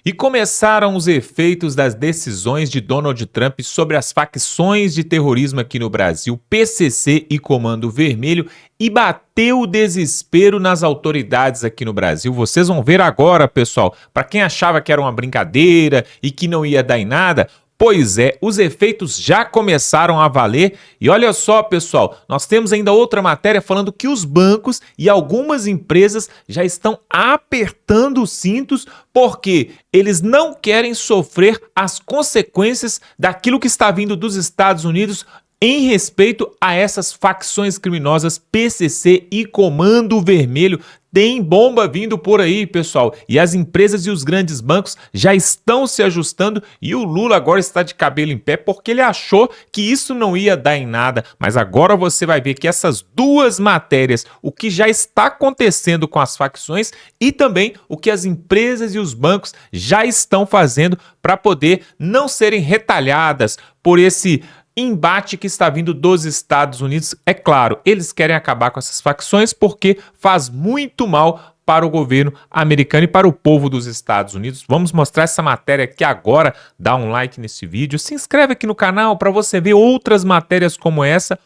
E começaram os efeitos das decisões de Donald Trump sobre as facções de terrorismo aqui no Brasil, PCC e Comando Vermelho, e bateu o desespero nas autoridades aqui no Brasil. Vocês vão ver agora, pessoal, para quem achava que era uma brincadeira e que não ia dar em nada. Pois é, os efeitos já começaram a valer e olha só, pessoal, nós temos ainda outra matéria falando que os bancos e algumas empresas já estão apertando os cintos porque eles não querem sofrer as consequências daquilo que está vindo dos Estados Unidos em respeito a essas facções criminosas PCC e Comando Vermelho. Tem bomba vindo por aí, pessoal, e as empresas e os grandes bancos já estão se ajustando e o Lula agora está de cabelo em pé porque ele achou que isso não ia dar em nada, mas agora você vai ver que essas duas matérias, o que já está acontecendo com as facções e também o que as empresas e os bancos já estão fazendo para poder não serem retalhadas por esse embate que está vindo dos Estados Unidos. É claro, eles querem acabar com essas facções porque faz muito mal para o governo americano e para o povo dos Estados Unidos. Vamos mostrar essa matéria aqui agora. Dá um like nesse vídeo, se inscreve aqui no canal para você ver outras matérias como essa.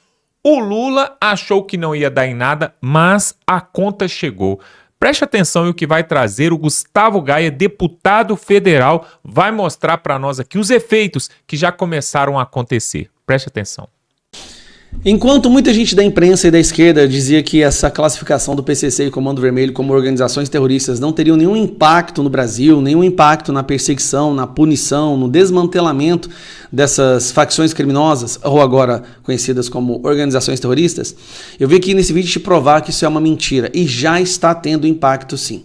O Lula achou que não ia dar em nada, mas a conta chegou. Preste atenção em o que vai trazer o Gustavo Gaia, deputado federal, vai mostrar para nós aqui os efeitos que já começaram a acontecer. Preste atenção. Enquanto muita gente da imprensa e da esquerda dizia que essa classificação do PCC e Comando Vermelho como organizações terroristas não teriam nenhum impacto no Brasil, nenhum impacto na perseguição, na punição, no desmantelamento dessas facções criminosas, ou agora conhecidas como organizações terroristas, eu vim aqui nesse vídeo te provar que isso é uma mentira e já está tendo impacto sim.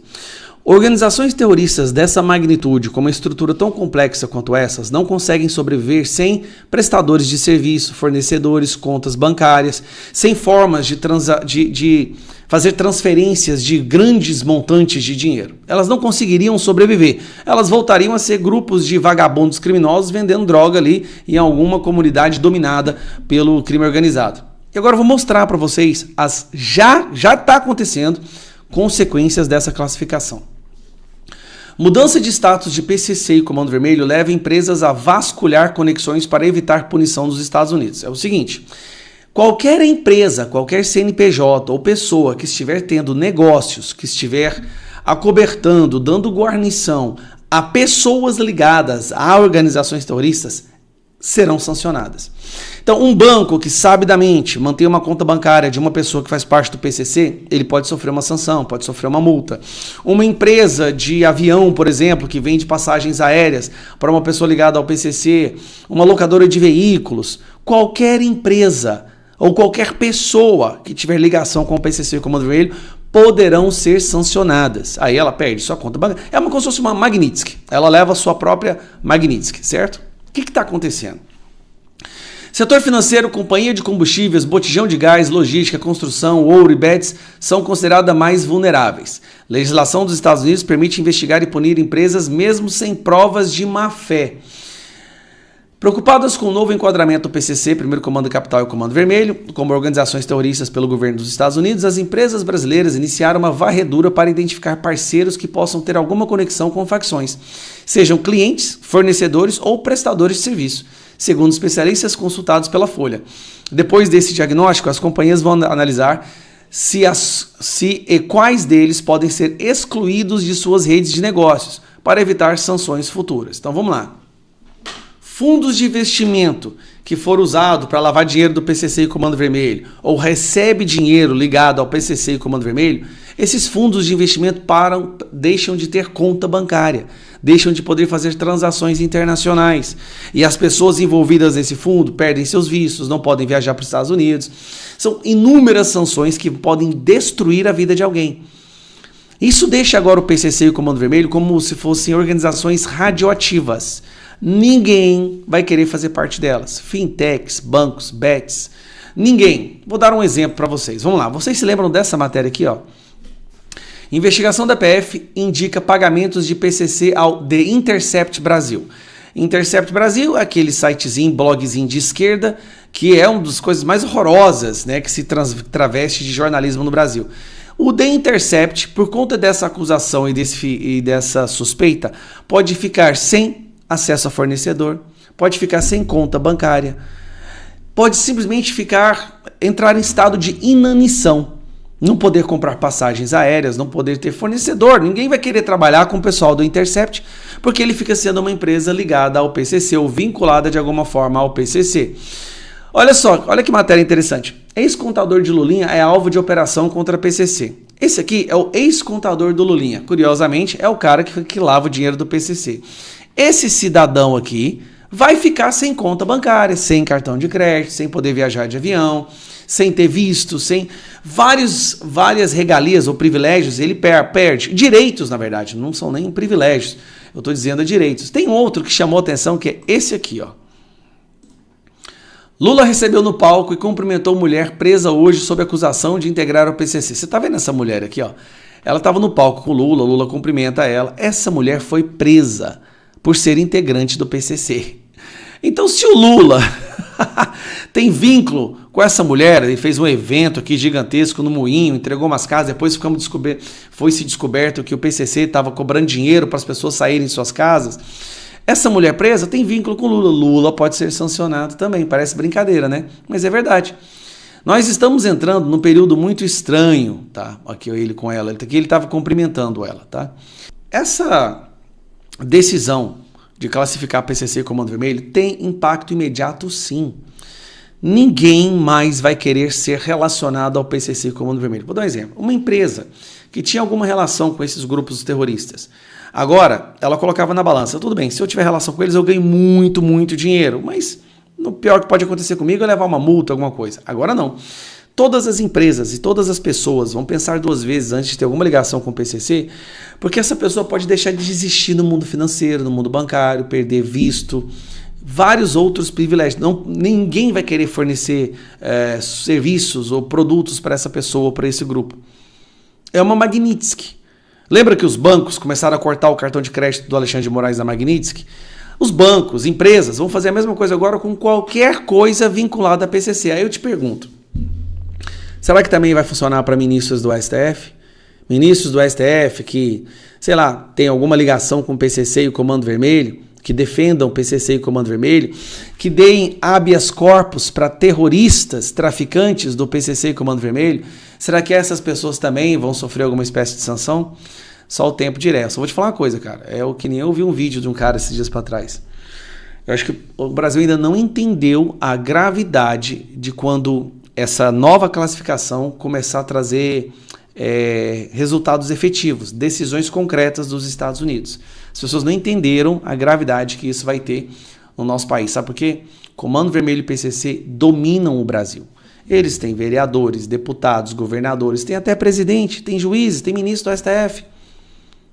Organizações terroristas dessa magnitude, com uma estrutura tão complexa quanto essas, não conseguem sobreviver sem prestadores de serviço, fornecedores, contas bancárias, sem formas de fazer transferências de grandes montantes de dinheiro. Elas não conseguiriam sobreviver. Elas voltariam a ser grupos de vagabundos criminosos vendendo droga ali em alguma comunidade dominada pelo crime organizado. E agora eu vou mostrar para vocês já está acontecendo consequências dessa classificação. Mudança de status de PCC e Comando Vermelho leva empresas a vasculhar conexões para evitar punição dos Estados Unidos. É o seguinte, qualquer empresa, qualquer CNPJ ou pessoa que estiver tendo negócios, que estiver acobertando, dando guarnição a pessoas ligadas a organizações terroristas, serão sancionadas. Então, um banco que sabidamente mantém uma conta bancária de uma pessoa que faz parte do PCC, ele pode sofrer uma sanção, pode sofrer uma multa. Uma empresa de avião, por exemplo, que vende passagens aéreas para uma pessoa ligada ao PCC, uma locadora de veículos, qualquer empresa ou qualquer pessoa que tiver ligação com o PCC e o Comando Vermelho poderão ser sancionadas. Aí ela perde sua conta bancária. É como se fosse uma Magnitsky. Ela leva a sua própria Magnitsky, certo? O que está acontecendo? Setor financeiro, companhia de combustíveis, botijão de gás, logística, construção, ouro e bets são consideradas mais vulneráveis. Legislação dos Estados Unidos permite investigar e punir empresas mesmo sem provas de má-fé. Preocupadas com o novo enquadramento do PCC, Primeiro Comando Capital e o Comando Vermelho, como organizações terroristas pelo governo dos Estados Unidos, as empresas brasileiras iniciaram uma varredura para identificar parceiros que possam ter alguma conexão com facções, sejam clientes, fornecedores ou prestadores de serviço, segundo especialistas consultados pela Folha. Depois desse diagnóstico, as companhias vão analisar se e quais deles podem ser excluídos de suas redes de negócios para evitar sanções futuras. Então vamos lá. Fundos de investimento que for usado para lavar dinheiro do PCC e Comando Vermelho ou recebe dinheiro ligado ao PCC e Comando Vermelho, esses fundos de investimento deixam de ter conta bancária, deixam de poder fazer transações internacionais e as pessoas envolvidas nesse fundo perdem seus vistos, não podem viajar para os Estados Unidos. São inúmeras sanções que podem destruir a vida de alguém. Isso deixa agora o PCC e o Comando Vermelho como se fossem organizações radioativas. Ninguém vai querer fazer parte delas. Fintechs, bancos, bets, ninguém. Vou dar um exemplo para vocês. Vamos lá, vocês se lembram dessa matéria aqui, ó? Investigação da PF indica pagamentos de PCC ao The Intercept Brasil. Intercept Brasil, aquele sitezinho, blogzinho de esquerda, que é uma das coisas mais horrorosas, né, que se traveste de jornalismo no Brasil. O The Intercept, por conta dessa acusação e dessa suspeita, pode ficar sem acesso a fornecedor, pode ficar sem conta bancária, pode simplesmente entrar em estado de inanição, não poder comprar passagens aéreas, não poder ter fornecedor. Ninguém vai querer trabalhar com o pessoal do Intercept, porque ele fica sendo uma empresa ligada ao PCC ou vinculada de alguma forma ao PCC. Olha só, olha que matéria interessante. Ex-contador de Lulinha é alvo de operação contra a PCC. Esse aqui é o ex-contador do Lulinha. Curiosamente, é o cara que lava o dinheiro do PCC. Esse cidadão aqui vai ficar sem conta bancária, sem cartão de crédito, sem poder viajar de avião, sem ter visto, sem várias regalias ou privilégios. Ele perde direitos, na verdade, não são nem privilégios. Eu estou dizendo direitos. Tem outro que chamou a atenção, que é esse aqui, ó. Lula recebeu no palco e cumprimentou mulher presa hoje sob acusação de integrar o PCC. Você tá vendo essa mulher aqui, ó? Ela estava no palco com o Lula cumprimenta ela. Essa mulher foi presa por ser integrante do PCC. Então, se o Lula tem vínculo com essa mulher, ele fez um evento aqui gigantesco no Moinho, entregou umas casas, depois foi-se descoberto que o PCC estava cobrando dinheiro para as pessoas saírem de suas casas. Essa mulher presa tem vínculo com o Lula. Lula pode ser sancionado também. Parece brincadeira, né? Mas é verdade. Nós estamos entrando num período muito estranho, tá? Aqui ele com ela. Aqui ele estava cumprimentando ela, tá? Essa decisão de classificar a PCC como Comando Vermelho tem impacto imediato, sim. Ninguém mais vai querer ser relacionado ao PCC Comando Vermelho. Vou dar um exemplo. Uma empresa que tinha alguma relação com esses grupos terroristas. Agora, ela colocava na balança, tudo bem, se eu tiver relação com eles eu ganho muito, muito dinheiro, mas o pior que pode acontecer comigo é levar uma multa, alguma coisa. Agora não. Todas as empresas e todas as pessoas vão pensar duas vezes antes de ter alguma ligação com o PCC, porque essa pessoa pode deixar de existir no mundo financeiro, no mundo bancário, perder visto, vários outros privilégios. Ninguém vai querer fornecer serviços ou produtos para essa pessoa ou para esse grupo. É uma Magnitsky. Lembra que os bancos começaram a cortar o cartão de crédito do Alexandre de Moraes da Magnitsky? Os bancos, empresas, vão fazer a mesma coisa agora com qualquer coisa vinculada à PCC. Aí eu te pergunto, será que também vai funcionar para ministros do STF? Ministros do STF que, sei lá, tem alguma ligação com o PCC e o Comando Vermelho, que defendam o PCC e o Comando Vermelho, que deem habeas corpus para terroristas, traficantes do PCC e Comando Vermelho? Será que essas pessoas também vão sofrer alguma espécie de sanção? Só o tempo dirá. Só vou te falar uma coisa, cara. É o que nem eu vi um vídeo de um cara esses dias para trás. Eu acho que o Brasil ainda não entendeu a gravidade de quando essa nova classificação começar a trazer resultados efetivos, decisões concretas dos Estados Unidos. As pessoas não entenderam a gravidade que isso vai ter no nosso país. Sabe por quê? Comando Vermelho e PCC dominam o Brasil. Eles têm vereadores, deputados, governadores, tem até presidente, tem juízes, tem ministro do STF.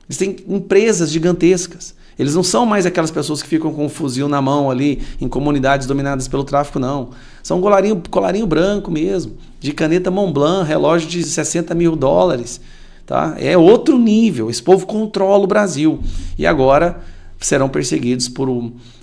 Eles têm empresas gigantescas. Eles não são mais aquelas pessoas que ficam com um fuzil na mão ali em comunidades dominadas pelo tráfico, não. São colarinho branco mesmo, de caneta Montblanc, relógio de $60 mil. Tá? É outro nível. Esse povo controla o Brasil. E agora serão perseguidos por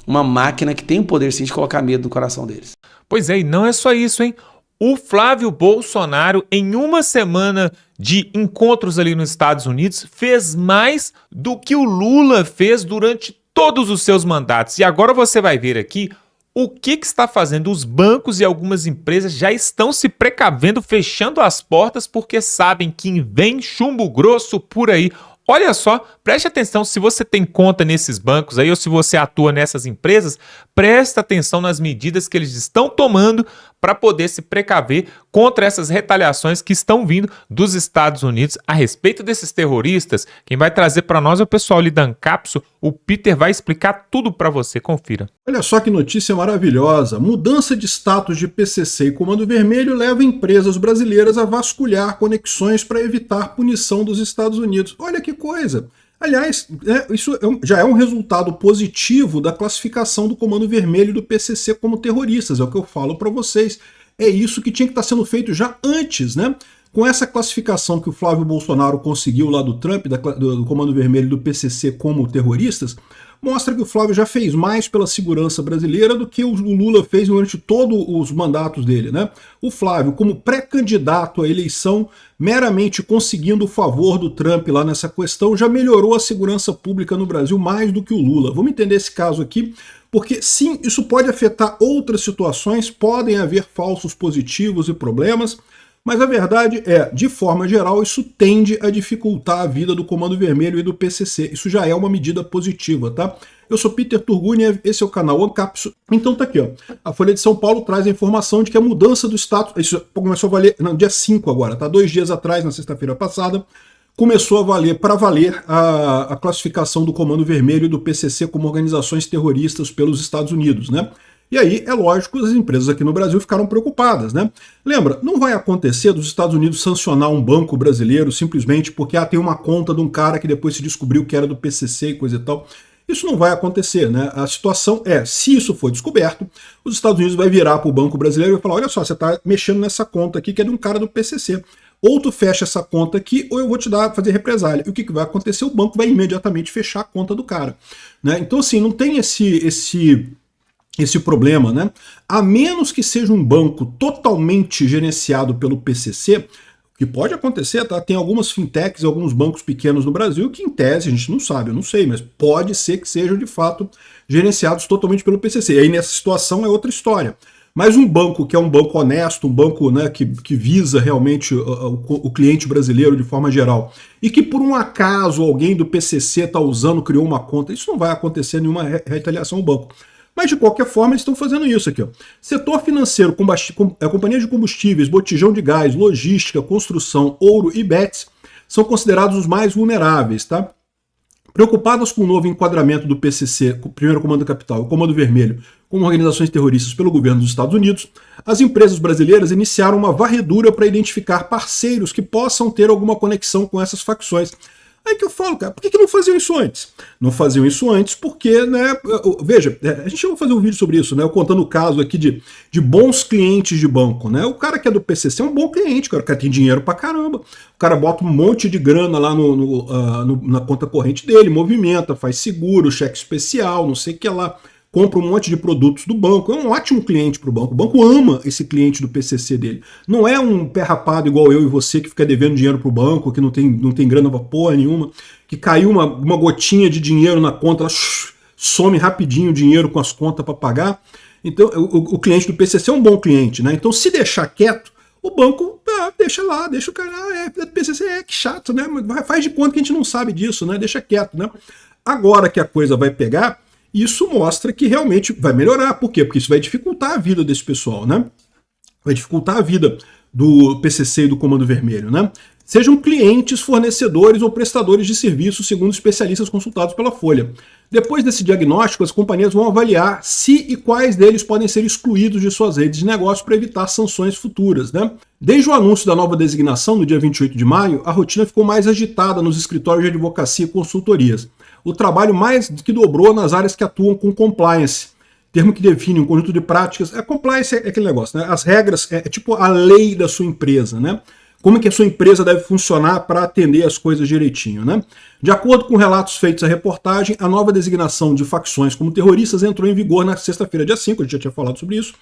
uma máquina que tem o poder sim de colocar medo no coração deles. Pois é, e não é só isso, hein? O Flávio Bolsonaro, em uma semana de encontros ali nos Estados Unidos, fez mais do que o Lula fez durante todos os seus mandatos. E agora você vai ver aqui o que está fazendo. Os bancos e algumas empresas já estão se precavendo, fechando as portas, porque sabem que vem chumbo grosso por aí. Olha só, preste atenção, se você tem conta nesses bancos aí ou se você atua nessas empresas, presta atenção nas medidas que eles estão tomando para poder se precaver contra essas retaliações que estão vindo dos Estados Unidos a respeito desses terroristas. Quem vai trazer para nós é o pessoal ali da Ancapso. O Peter vai explicar tudo para você, confira. Olha só que notícia maravilhosa. Mudança de status de PCC e Comando Vermelho leva empresas brasileiras a vasculhar conexões para evitar punição dos Estados Unidos. Olha que coisa! Aliás, isso já é um resultado positivo da classificação do Comando Vermelho e do PCC como terroristas, é o que eu falo para vocês. É isso que tinha que estar sendo feito já antes, né? Com essa classificação que o Flávio Bolsonaro conseguiu lá do Trump, do Comando Vermelho e do PCC como terroristas, mostra que o Flávio já fez mais pela segurança brasileira do que o Lula fez durante todos os mandatos dele, né? O Flávio, como pré-candidato à eleição, meramente conseguindo o favor do Trump lá nessa questão, já melhorou a segurança pública no Brasil mais do que o Lula. Vamos entender esse caso aqui, porque sim, isso pode afetar outras situações, podem haver falsos positivos e problemas, mas a verdade é, de forma geral, isso tende a dificultar a vida do Comando Vermelho e do PCC. Isso já é uma medida positiva, tá? Eu sou Peter Turguniev, esse é o canal Ancapsu. Então tá aqui, ó. A Folha de São Paulo traz a informação de que a mudança do status... Isso começou a valer no dia 5 agora, tá? 2 dias atrás, na sexta-feira passada, começou a valer, para valer, a classificação do Comando Vermelho e do PCC como organizações terroristas pelos Estados Unidos, né? E aí, é lógico, as empresas aqui no Brasil ficaram preocupadas, né? Lembra, não vai acontecer dos Estados Unidos sancionar um banco brasileiro simplesmente porque tem uma conta de um cara que depois se descobriu que era do PCC e coisa e tal. Isso não vai acontecer, né? A situação é, se isso for descoberto, os Estados Unidos vai virar para o banco brasileiro e vai falar, olha só, você está mexendo nessa conta aqui que é de um cara do PCC. Ou tu fecha essa conta aqui, ou eu vou te fazer represália. E o que vai acontecer? O banco vai imediatamente fechar a conta do cara, né? Então, assim, não tem esse problema, né? A menos que seja um banco totalmente gerenciado pelo PCC, que pode acontecer, tá? Tem algumas fintechs e alguns bancos pequenos no Brasil que, em tese, a gente não sabe, eu não sei, mas pode ser que sejam, de fato, gerenciados totalmente pelo PCC. E aí, nessa situação, é outra história. Mas um banco que é um banco honesto, um banco, né, que visa realmente o cliente brasileiro de forma geral, e que por um acaso alguém do PCC está usando, criou uma conta, isso não vai acontecer nenhuma retaliação ao banco. Mas de qualquer forma eles estão fazendo isso aqui, ó. Setor financeiro, companhia de combustíveis, botijão de gás, logística, construção, ouro e bets são considerados os mais vulneráveis, tá? Preocupadas com o novo enquadramento do PCC, Primeiro Comando Capital e o Comando Vermelho, como organizações terroristas pelo governo dos Estados Unidos, as empresas brasileiras iniciaram uma varredura para identificar parceiros que possam ter alguma conexão com essas facções. Aí que eu falo, cara, por que não faziam isso antes? Não faziam isso antes porque, né, veja, a gente vai fazer um vídeo sobre isso, né, eu contando o caso aqui de bons clientes de banco, né, o cara que é do PCC é um bom cliente, cara, o cara tem dinheiro pra caramba, o cara bota um monte de grana lá na conta corrente dele, movimenta, faz seguro, cheque especial, não sei o que lá, compra um monte de produtos do banco, é um ótimo cliente para o banco ama esse cliente do PCC dele. Não é um pé rapado igual eu e você que fica devendo dinheiro para o banco, que não tem grana pra porra nenhuma, que caiu uma gotinha de dinheiro na conta, ela some rapidinho o dinheiro com as contas para pagar. Então o cliente do PCC é um bom cliente, né? Então se deixar quieto, o banco deixa lá, deixa o cara, do PCC, que chato, né? Faz de conta que a gente não sabe disso, né? Deixa quieto, né? Agora que a coisa vai pegar, isso mostra que realmente vai melhorar. Por quê? Porque isso vai dificultar a vida desse pessoal, né? Vai dificultar a vida do PCC e do Comando Vermelho, né? Sejam clientes, fornecedores ou prestadores de serviços, segundo especialistas consultados pela Folha. Depois desse diagnóstico, as companhias vão avaliar se e quais deles podem ser excluídos de suas redes de negócio para evitar sanções futuras, né? Desde o anúncio da nova designação, no dia 28 de maio, a rotina ficou mais agitada nos escritórios de advocacia e consultorias. O trabalho mais do que dobrou nas áreas que atuam com compliance, termo que define um conjunto de práticas. Compliance é aquele negócio, né? As regras, é tipo a lei da sua empresa, né? Como é que a sua empresa deve funcionar para atender as coisas direitinho, né? De acordo com relatos feitos à reportagem, a nova designação de facções como terroristas entrou em vigor na sexta-feira, dia 5, a gente já tinha falado sobre isso.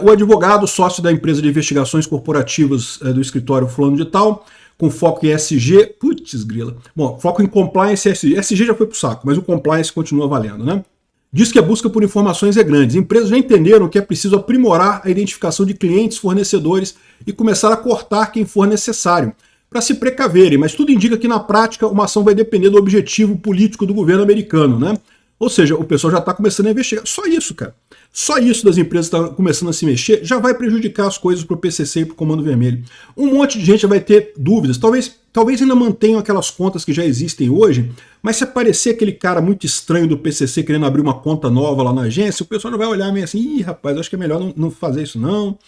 O advogado, sócio da empresa de investigações corporativas do escritório fulano de tal, com foco em SG, putz grila, bom, foco em compliance e SG. SG já foi pro saco, mas o compliance continua valendo, né? Diz que a busca por informações é grande. As empresas já entenderam que é preciso aprimorar a identificação de clientes, fornecedores e começar a cortar quem for necessário, para se precaverem, mas tudo indica que na prática uma ação vai depender do objetivo político do governo americano, né? Ou seja, o pessoal já está começando a investigar. Só isso, cara. Só isso das empresas estar começando a se mexer já vai prejudicar as coisas para o PCC e para o Comando Vermelho. Um monte de gente vai ter dúvidas. Talvez ainda mantenham aquelas contas que já existem hoje, mas se aparecer aquele cara muito estranho do PCC querendo abrir uma conta nova lá na agência, o pessoal já vai olhar meio assim, ih, rapaz, acho que é melhor não fazer isso não.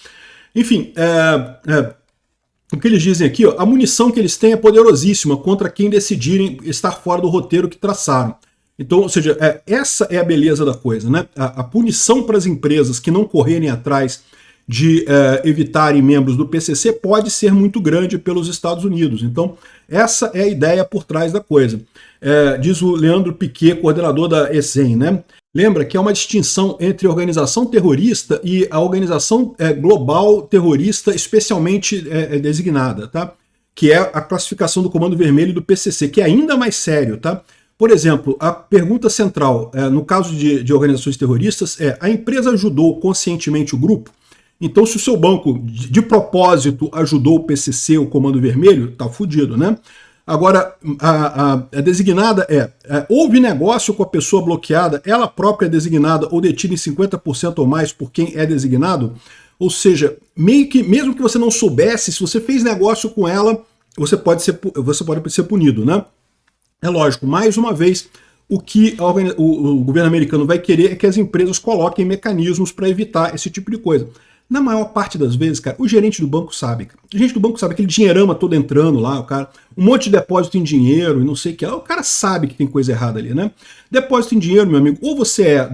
Enfim, o que eles dizem aqui, ó, a munição que eles têm é poderosíssima contra quem decidirem estar fora do roteiro que traçaram. Então, ou seja, essa é a beleza da coisa, né? A punição para as empresas que não correrem atrás de evitarem membros do PCC pode ser muito grande pelos Estados Unidos. Então, essa é a ideia por trás da coisa. Diz o Leandro Piquet, coordenador da ESEM, né? Lembra que é uma distinção entre organização terrorista e a organização global terrorista especialmente designada, tá? Que é a classificação do Comando Vermelho e do PCC, que é ainda mais sério, tá? Por exemplo, a pergunta central, no caso de organizações terroristas, a empresa ajudou conscientemente o grupo? Então, se o seu banco, de propósito, ajudou o PCC, o Comando Vermelho, tá fudido, né? Agora, a designada houve negócio com a pessoa bloqueada, ela própria é designada ou detida em 50% ou mais por quem é designado, ou seja, mesmo que você não soubesse, se você fez negócio com ela, você pode ser punido, né? É lógico, mais uma vez, o que o governo americano vai querer é que as empresas coloquem mecanismos para evitar esse tipo de coisa. Na maior parte das vezes, cara, o gerente do banco sabe. Cara. O gerente do banco sabe, aquele dinheirama todo entrando lá, o cara, um monte de depósito em dinheiro e não sei o que lá, o cara sabe que tem coisa errada ali, né? Depósito em dinheiro, meu amigo, ou você é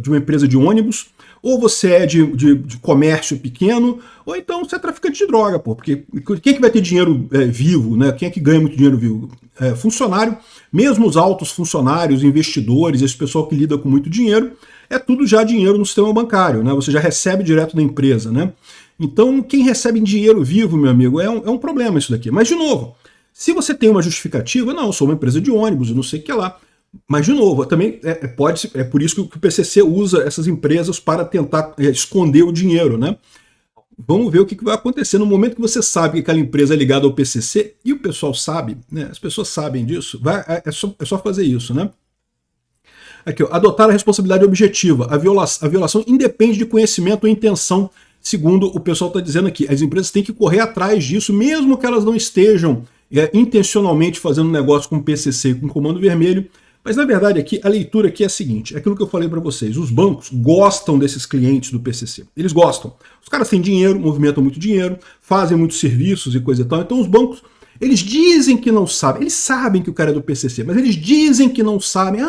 de uma empresa de ônibus, ou você é de comércio pequeno, ou então você é traficante de droga, pô. Porque quem é que vai ter dinheiro vivo, né? Quem é que ganha muito dinheiro vivo? Funcionário, mesmo os altos funcionários, investidores, esse pessoal que lida com muito dinheiro, é tudo já dinheiro no sistema bancário, né? Você já recebe direto da empresa, né? Então, quem recebe dinheiro vivo, meu amigo, é um problema isso daqui. Mas, de novo, se você tem uma justificativa, não, eu sou uma empresa de ônibus, eu não sei o que lá. Mas, de novo, também é por isso que o PCC usa essas empresas para tentar esconder o dinheiro, né? Vamos ver o que vai acontecer no momento que você sabe que aquela empresa é ligada ao PCC, e o pessoal sabe, né? As pessoas sabem disso, é só fazer isso, né? Aqui, ó, adotar a responsabilidade objetiva. A violação independe de conhecimento ou intenção, segundo o pessoal está dizendo aqui. As empresas têm que correr atrás disso, mesmo que elas não estejam intencionalmente fazendo negócio com o PCC e com o Comando Vermelho. Mas, na verdade, aqui a leitura aqui é a seguinte, é aquilo que eu falei para vocês. Os bancos gostam desses clientes do PCC. Eles gostam. Os caras têm dinheiro, movimentam muito dinheiro, fazem muitos serviços e coisa e tal. Então, os bancos, eles dizem que não sabem. Eles sabem que o cara é do PCC, mas eles dizem que não sabem.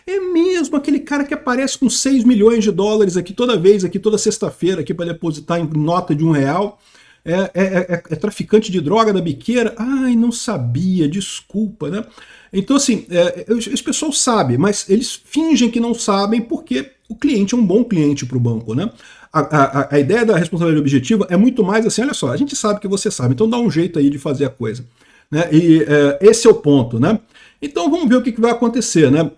É mesmo aquele cara que aparece com 6 milhões de dólares aqui toda sexta-feira, aqui para depositar em nota de R$1. É traficante de droga da biqueira? Ai, não sabia, desculpa, né? Então, assim, esse pessoal sabe, mas eles fingem que não sabem porque o cliente é um bom cliente para o banco, né? A ideia da responsabilidade objetiva é muito mais assim, olha só, a gente sabe que você sabe, então dá um jeito aí de fazer a coisa. Né? E esse é o ponto, né? Então vamos ver o que vai acontecer, né?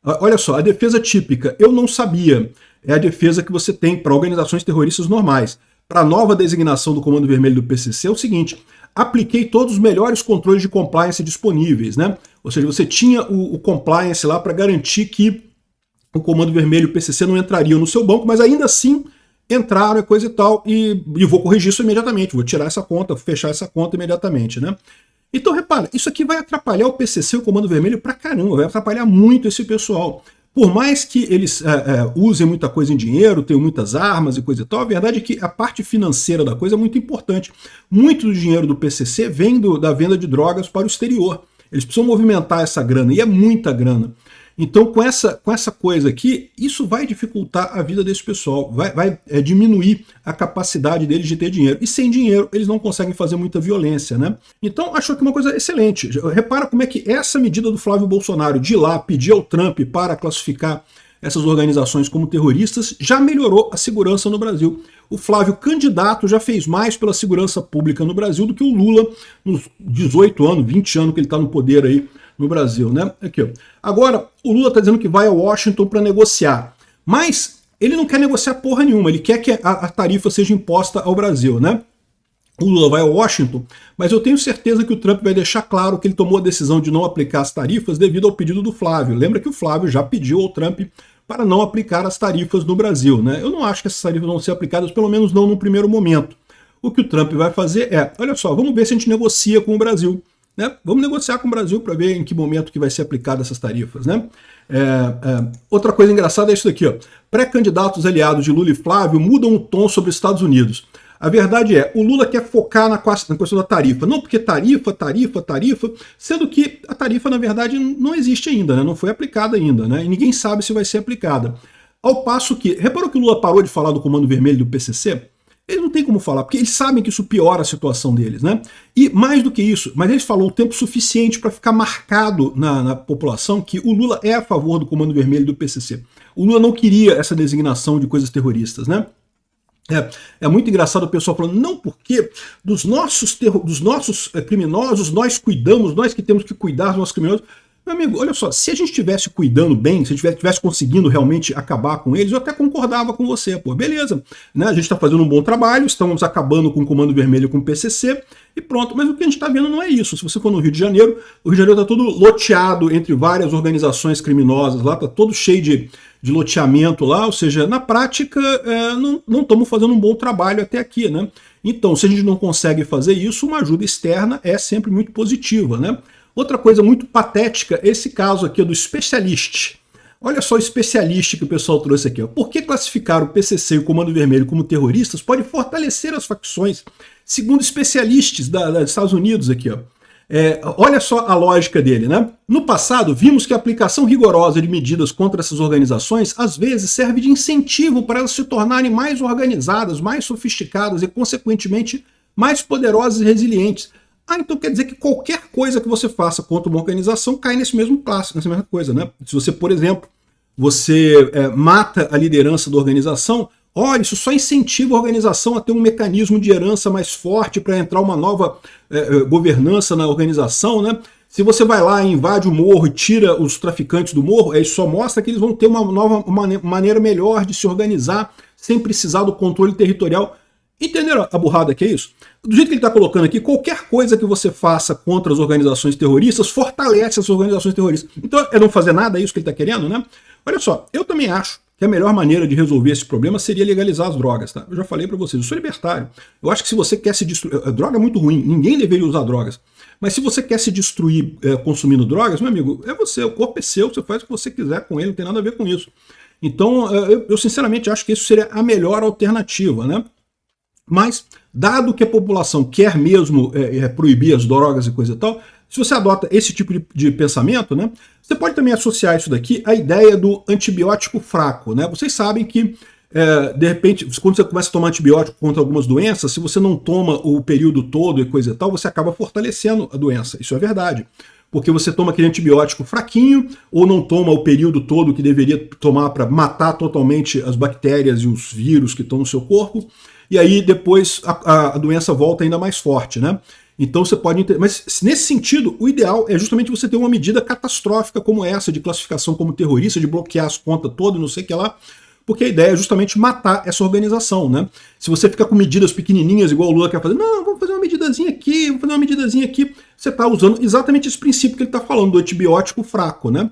Olha só, a defesa típica, eu não sabia, é a defesa que você tem para organizações terroristas normais. Para a nova designação do Comando Vermelho do PCC é o seguinte, apliquei todos os melhores controles de compliance disponíveis, né? Ou seja, você tinha o compliance lá para garantir que o Comando Vermelho e o PCC não entrariam no seu banco, mas ainda assim entraram e coisa e tal, e vou corrigir isso imediatamente, vou tirar essa conta, fechar essa conta imediatamente, né? Então, repara, isso aqui vai atrapalhar o PCC e o Comando Vermelho pra caramba, vai atrapalhar muito esse pessoal. Por mais que eles usem muita coisa em dinheiro, tenham muitas armas e coisa e tal, a verdade é que a parte financeira da coisa é muito importante. Muito do dinheiro do PCC vem da venda de drogas para o exterior. Eles precisam movimentar essa grana, e é muita grana. Então, com essa coisa aqui, isso vai dificultar a vida desse pessoal, vai diminuir a capacidade deles de ter dinheiro. E sem dinheiro, eles não conseguem fazer muita violência, né? Então, acho que uma coisa excelente. Repara como é que essa medida do Flávio Bolsonaro de ir lá pedir ao Trump para classificar essas organizações como terroristas já melhorou a segurança no Brasil. O Flávio, candidato, já fez mais pela segurança pública no Brasil do que o Lula nos 18 anos, 20 anos que ele está no poder aí no Brasil, né? Aqui, ó. Agora, o Lula está dizendo que vai a Washington para negociar, mas ele não quer negociar porra nenhuma, ele quer que a tarifa seja imposta ao Brasil, né? O Lula vai a Washington, mas eu tenho certeza que o Trump vai deixar claro que ele tomou a decisão de não aplicar as tarifas devido ao pedido do Flávio. Lembra que o Flávio já pediu ao Trump para não aplicar as tarifas no Brasil, né? Eu não acho que essas tarifas vão ser aplicadas, pelo menos não no primeiro momento. O que o Trump vai fazer olha só, vamos ver se a gente negocia com o Brasil. Né? Vamos negociar com o Brasil para ver em que momento que vai ser aplicada essas tarifas. Né? Outra coisa engraçada é isso daqui. Pré-candidatos aliados de Lula e Flávio mudam o tom sobre os Estados Unidos. A verdade é, o Lula quer focar na questão da tarifa. Não porque tarifa, sendo que a tarifa, na verdade, não existe ainda, né? Não foi aplicada ainda, né? E ninguém sabe se vai ser aplicada. Ao passo que, reparou que o Lula parou de falar do Comando Vermelho do PCC? Eles não têm como falar, porque eles sabem que isso piora a situação deles, né? E mais do que isso, mas eles falou o tempo suficiente para ficar marcado na população que o Lula é a favor do Comando Vermelho do PCC. O Lula não queria essa designação de coisas terroristas, né? É muito engraçado o pessoal falando, não, porque dos nossos criminosos nós cuidamos, nós que temos que cuidar dos nossos criminosos. Meu amigo, olha só, se a gente estivesse cuidando bem, se a gente estivesse conseguindo realmente acabar com eles, eu até concordava com você, pô, beleza, né? A gente está fazendo um bom trabalho, estamos acabando com o Comando Vermelho, com o PCC, e pronto, mas o que a gente está vendo não é isso. Se você for no Rio de Janeiro, o Rio de Janeiro está todo loteado entre várias organizações criminosas lá, está todo cheio de loteamento lá, ou seja, na prática não estamos fazendo um bom trabalho até aqui, né? Então, se a gente não consegue fazer isso, uma ajuda externa é sempre muito positiva, né? Outra coisa muito patética, esse caso aqui do especialista. Olha só o especialista que o pessoal trouxe aqui. Ó. Por que classificar o PCC e o Comando Vermelho como terroristas pode fortalecer as facções, segundo especialistas dos Estados Unidos aqui. Ó. Olha só a lógica dele, né? No passado, vimos que a aplicação rigorosa de medidas contra essas organizações às vezes serve de incentivo para elas se tornarem mais organizadas, mais sofisticadas e, consequentemente, mais poderosas e resilientes. Então quer dizer que qualquer coisa que você faça contra uma organização cai nesse mesmo clássico, nessa mesma coisa, né? Se você, por exemplo, mata a liderança da organização, olha, isso só incentiva a organização a ter um mecanismo de herança mais forte para entrar uma nova governança na organização, né? Se você vai lá e invade o morro e tira os traficantes do morro, isso só mostra que eles vão ter uma nova maneira melhor de se organizar sem precisar do controle territorial. Entenderam a burrada que é isso? Do jeito que ele está colocando aqui, qualquer coisa que você faça contra as organizações terroristas fortalece as organizações terroristas. Então é não fazer nada, é isso que ele está querendo, né? Olha só, eu também acho que a melhor maneira de resolver esse problema seria legalizar as drogas, tá? Eu já falei para vocês, eu sou libertário. Eu acho que se você quer se destruir... A droga é muito ruim, ninguém deveria usar drogas. Mas se você quer se destruir consumindo drogas, meu amigo, é você, o corpo é seu, você faz o que você quiser com ele, não tem nada a ver com isso. Então, eu sinceramente acho que isso seria a melhor alternativa, né? Mas, dado que a população quer mesmo proibir as drogas e coisa e tal, se você adota esse tipo de pensamento, né, você pode também associar isso daqui à ideia do antibiótico fraco, né? Vocês sabem que, de repente, quando você começa a tomar antibiótico contra algumas doenças, se você não toma o período todo e coisa e tal, você acaba fortalecendo a doença. Isso é verdade. Porque você toma aquele antibiótico fraquinho, ou não toma o período todo que deveria tomar para matar totalmente as bactérias e os vírus que estão no seu corpo, e aí depois a doença volta ainda mais forte, né? Então você pode... Mas nesse sentido, o ideal é justamente você ter uma medida catastrófica como essa, de classificação como terrorista, de bloquear as contas todas, não sei o que lá, porque a ideia é justamente matar essa organização, né? Se você ficar com medidas pequenininhas, igual o Lula quer fazer, não, vamos fazer uma medidazinha aqui, vamos fazer uma medidazinha aqui, você está usando exatamente esse princípio que ele está falando, do antibiótico fraco, né?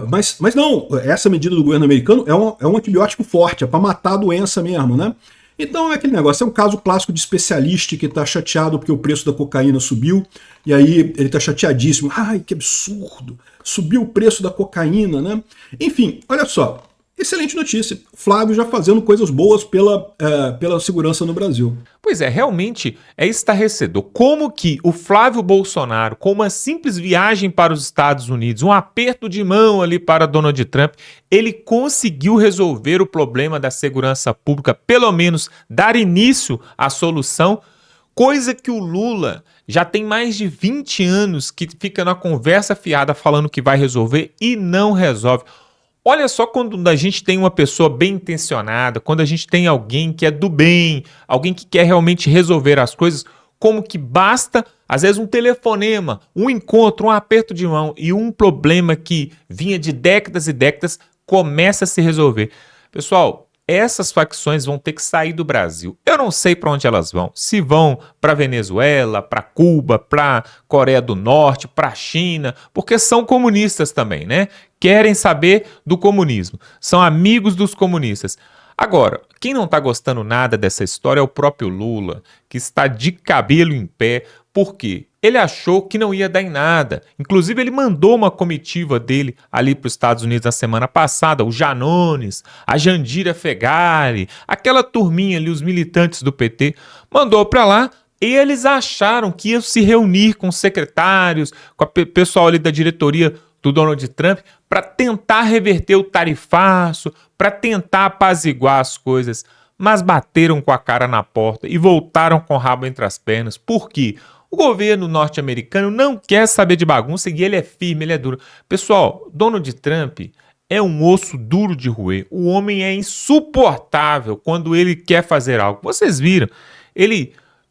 Mas não, essa medida do governo americano é um antibiótico forte, é para matar a doença mesmo, né? Então é aquele negócio, é um caso clássico de especialista que está chateado porque o preço da cocaína subiu, e aí ele está chateadíssimo, ai que absurdo, subiu o preço da cocaína, né? Enfim, olha só, excelente notícia, Flávio já fazendo coisas boas pela segurança no Brasil. Pois é, realmente é estarrecedor. Como que o Flávio Bolsonaro, com uma simples viagem para os Estados Unidos, um aperto de mão ali para Donald Trump, ele conseguiu resolver o problema da segurança pública, pelo menos dar início à solução, coisa que o Lula já tem mais de 20 anos que fica na conversa fiada falando que vai resolver e não resolve. Olha só quando a gente tem uma pessoa bem intencionada, quando a gente tem alguém que é do bem, alguém que quer realmente resolver as coisas, como que basta, às vezes, um telefonema, um encontro, um aperto de mão e um problema que vinha de décadas e décadas começa a se resolver. Pessoal, essas facções vão ter que sair do Brasil. Eu não sei para onde elas vão. Se vão para Venezuela, para Cuba, para Coreia do Norte, para a China, porque são comunistas também, né? Querem saber do comunismo. São amigos dos comunistas. Agora, quem não está gostando nada dessa história é o próprio Lula, que está de cabelo em pé. Por quê? Ele achou que não ia dar em nada. Inclusive, ele mandou uma comitiva dele ali para os Estados Unidos na semana passada, o Janones, a Jandira Fegali, aquela turminha ali, os militantes do PT, mandou para lá. E eles acharam que iam se reunir com os secretários, com o pessoal ali da diretoria do Donald Trump para tentar reverter o tarifaço, para tentar apaziguar as coisas, mas bateram com a cara na porta e voltaram com o rabo entre as pernas. Por quê? O governo norte-americano não quer saber de bagunça e ele é firme, ele é duro. Pessoal, Donald Trump é um osso duro de roer. O homem é insuportável quando ele quer fazer algo. Vocês viram?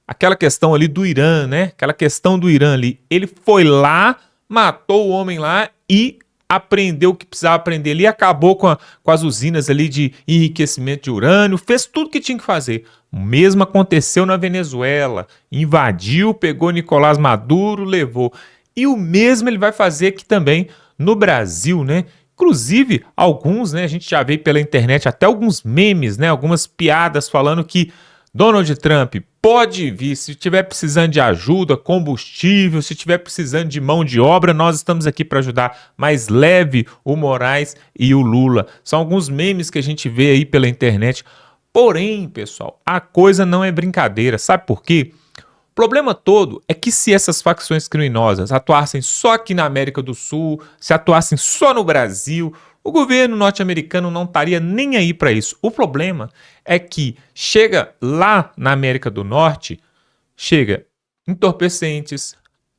Aquela questão ali do Irã, né? Aquela questão do Irã ali. Ele foi lá, matou o homem lá e aprendeu o que precisava aprender ali, acabou com as usinas ali de enriquecimento de urânio, fez tudo que tinha que fazer. O mesmo aconteceu na Venezuela. Invadiu, pegou Nicolás Maduro, levou. E o mesmo ele vai fazer aqui também no Brasil, né? Inclusive, alguns, né, a gente já vê pela internet até alguns memes, né, algumas piadas falando que Donald Trump pode vir, se estiver precisando de ajuda, combustível, se estiver precisando de mão de obra, nós estamos aqui para ajudar, mas leve o Moraes e o Lula. São alguns memes que a gente vê aí pela internet. Porém, pessoal, a coisa não é brincadeira, sabe por quê? O problema todo é que se essas facções criminosas atuassem só aqui na América do Sul, se atuassem só no Brasil, o governo norte-americano não estaria nem aí para isso. O problema é que chega lá na América do Norte, chega entorpecentes,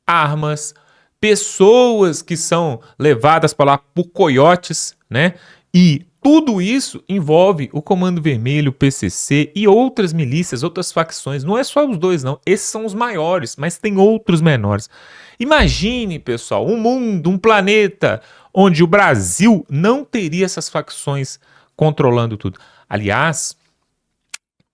armas, pessoas que são levadas para lá por coiotes, né? E tudo isso envolve o Comando Vermelho, o PCC e outras milícias, outras facções. Não é só os dois, não. Esses são os maiores, mas tem outros menores. Imagine, pessoal, um mundo, um planeta onde o Brasil não teria essas facções controlando tudo. Aliás,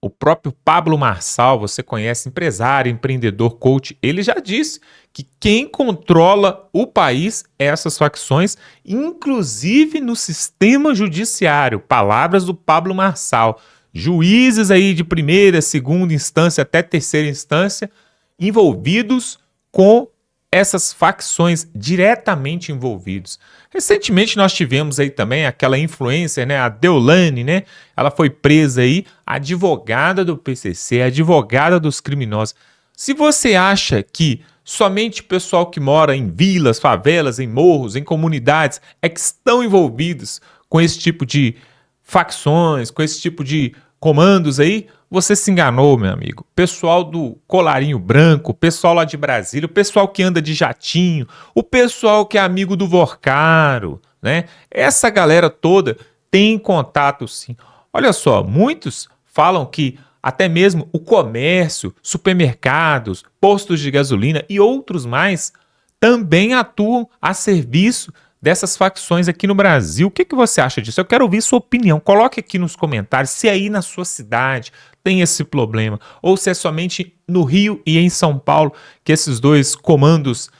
o próprio Pablo Marçal, você conhece, empresário, empreendedor, coach, ele já disse que quem controla o país é essas facções, inclusive no sistema judiciário. Palavras do Pablo Marçal. Juízes aí de primeira, segunda instância até terceira instância envolvidos com essas facções, diretamente envolvidos. Recentemente nós tivemos aí também aquela influencer, né, a Deolane, né? Ela foi presa aí, advogada do PCC, advogada dos criminosos. Se você acha que somente o pessoal que mora em vilas, favelas, em morros, em comunidades é que estão envolvidos com esse tipo de facções, com esse tipo de comandos aí, você se enganou, meu amigo. Pessoal do colarinho branco, pessoal lá de Brasília, o pessoal que anda de jatinho, o pessoal que é amigo do Vorcaro, né? Essa galera toda tem contato, sim. Olha só, muitos falam que até mesmo o comércio, supermercados, postos de gasolina e outros mais também atuam a serviço dessas facções aqui no Brasil. O que você acha disso? Eu quero ouvir sua opinião. Coloque aqui nos comentários se aí na sua cidade tem esse problema, ou se é somente no Rio e em São Paulo que esses dois comandos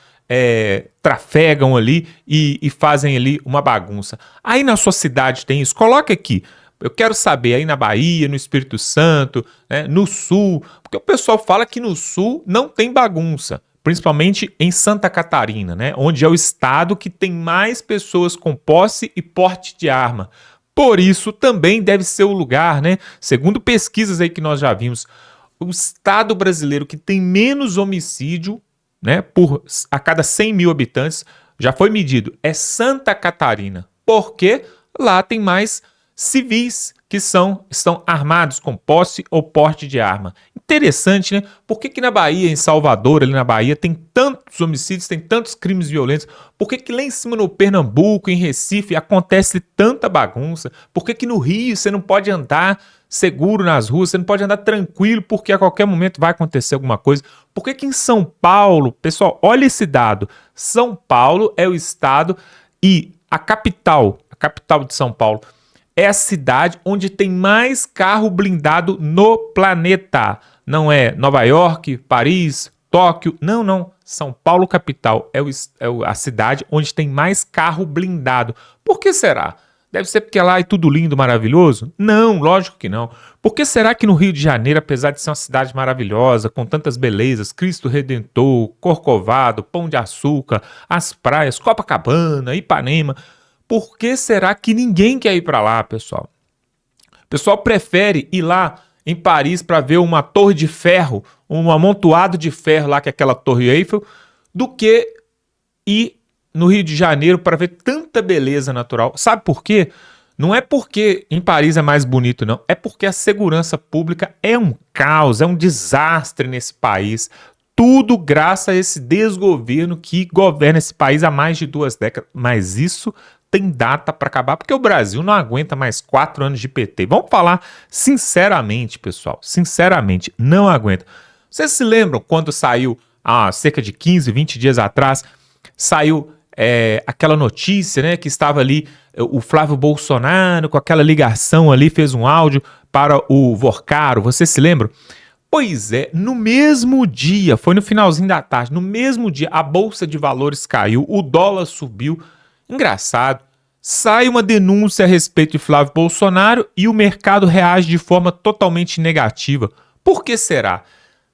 trafegam ali e fazem ali uma bagunça. Aí na sua cidade tem isso? Coloque aqui. Eu quero saber aí na Bahia, no Espírito Santo, né, no Sul, porque o pessoal fala que no Sul não tem bagunça. Principalmente em Santa Catarina, né, onde é o estado que tem mais pessoas com posse e porte de arma. Por isso, também deve ser o lugar, né, segundo pesquisas aí que nós já vimos, o estado brasileiro que tem menos homicídio, né, a cada 100 mil habitantes, já foi medido, é Santa Catarina. Porque lá tem mais civis que estão armados com posse ou porte de arma. Interessante, né? Por que na Bahia, em Salvador, ali na Bahia, tem tantos homicídios, tem tantos crimes violentos? Por que lá em cima no Pernambuco, em Recife, acontece tanta bagunça? Por que no Rio você não pode andar seguro nas ruas, você não pode andar tranquilo porque a qualquer momento vai acontecer alguma coisa? Por que em São Paulo, pessoal, olha esse dado, São Paulo é o estado e a capital de São Paulo, é a cidade onde tem mais carro blindado no planeta. Não é Nova York, Paris, Tóquio. Não. São Paulo, capital, é a cidade onde tem mais carro blindado. Por que será? Deve ser porque lá é tudo lindo, maravilhoso? Não, lógico que não. Por que será que no Rio de Janeiro, apesar de ser uma cidade maravilhosa, com tantas belezas, Cristo Redentor, Corcovado, Pão de Açúcar, as praias, Copacabana, Ipanema, por que será que ninguém quer ir para lá, pessoal? O pessoal prefere ir lá em Paris para ver uma torre de ferro, um amontoado de ferro lá, que é aquela Torre Eiffel, do que ir no Rio de Janeiro para ver tanta beleza natural. Sabe por quê? Não é porque em Paris é mais bonito, não. É porque a segurança pública é um caos, é um desastre nesse país. Tudo graças a esse desgoverno que governa esse país há mais de 2 décadas. Mas isso tem data para acabar, porque o Brasil não aguenta mais 4 anos de PT. Vamos falar sinceramente, pessoal. Sinceramente, não aguenta. Vocês se lembram quando saiu, há cerca de 15, 20 dias atrás, saiu aquela notícia, né, que estava ali o Flávio Bolsonaro com aquela ligação ali, fez um áudio para o Vorcaro, você se lembra? Pois é, no mesmo dia, foi no finalzinho da tarde, no mesmo dia a Bolsa de Valores caiu, o dólar subiu, engraçado, sai uma denúncia a respeito de Flávio Bolsonaro e o mercado reage de forma totalmente negativa. Por que será?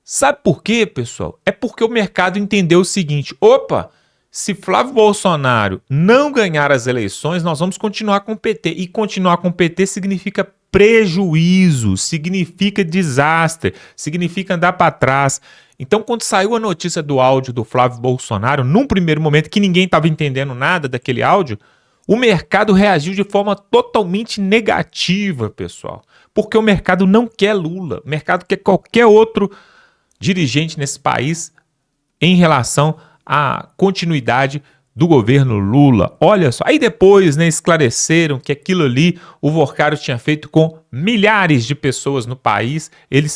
Sabe por quê, pessoal? É porque o mercado entendeu o seguinte, opa, se Flávio Bolsonaro não ganhar as eleições, nós vamos continuar com o PT. E continuar com o PT significa prejuízo, significa desastre, significa andar para trás. Então, quando saiu a notícia do áudio do Flávio Bolsonaro, num primeiro momento que ninguém estava entendendo nada daquele áudio, o mercado reagiu de forma totalmente negativa, pessoal. Porque o mercado não quer Lula, o mercado quer qualquer outro dirigente nesse país em relação a continuidade do governo Lula. Olha só, aí depois, né, esclareceram que aquilo ali o Vorcaro tinha feito com milhares de pessoas no país, ele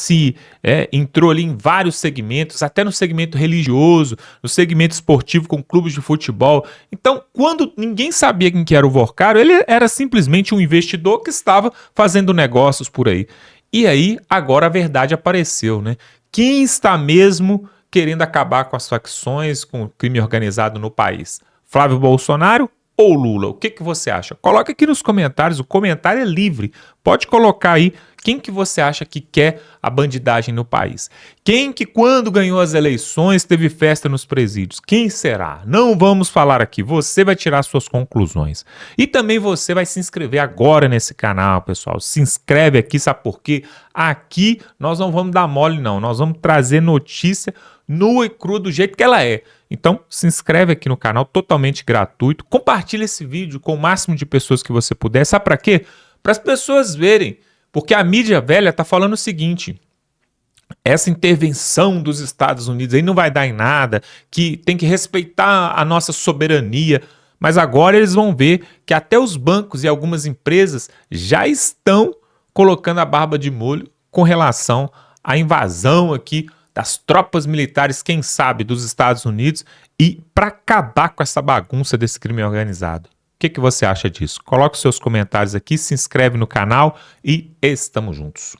entrou ali em vários segmentos, até no segmento religioso, no segmento esportivo com clubes de futebol. Então, quando ninguém sabia quem que era o Vorcaro, ele era simplesmente um investidor que estava fazendo negócios por aí. E aí, agora a verdade apareceu, né? Quem está mesmo querendo acabar com as facções, com o crime organizado no país? Flávio Bolsonaro ou Lula? O que você acha? Coloca aqui nos comentários, o comentário é livre. Pode colocar aí quem que você acha que quer a bandidagem no país. Quem que quando ganhou as eleições teve festa nos presídios? Quem será? Não vamos falar aqui, você vai tirar suas conclusões. E também você vai se inscrever agora nesse canal, pessoal. Se inscreve aqui, sabe por quê? Aqui nós não vamos dar mole não, nós vamos trazer notícia nua e crua do jeito que ela é. Então, se inscreve aqui no canal, totalmente gratuito. Compartilha esse vídeo com o máximo de pessoas que você puder. Sabe para quê? Para as pessoas verem. Porque a mídia velha está falando o seguinte, essa intervenção dos Estados Unidos aí não vai dar em nada, que tem que respeitar a nossa soberania. Mas agora eles vão ver que até os bancos e algumas empresas já estão colocando a barba de molho com relação à invasão aqui das tropas militares, quem sabe, dos Estados Unidos e para acabar com essa bagunça desse crime organizado. O que você acha disso? Coloque os seus comentários aqui, se inscreve no canal e estamos juntos.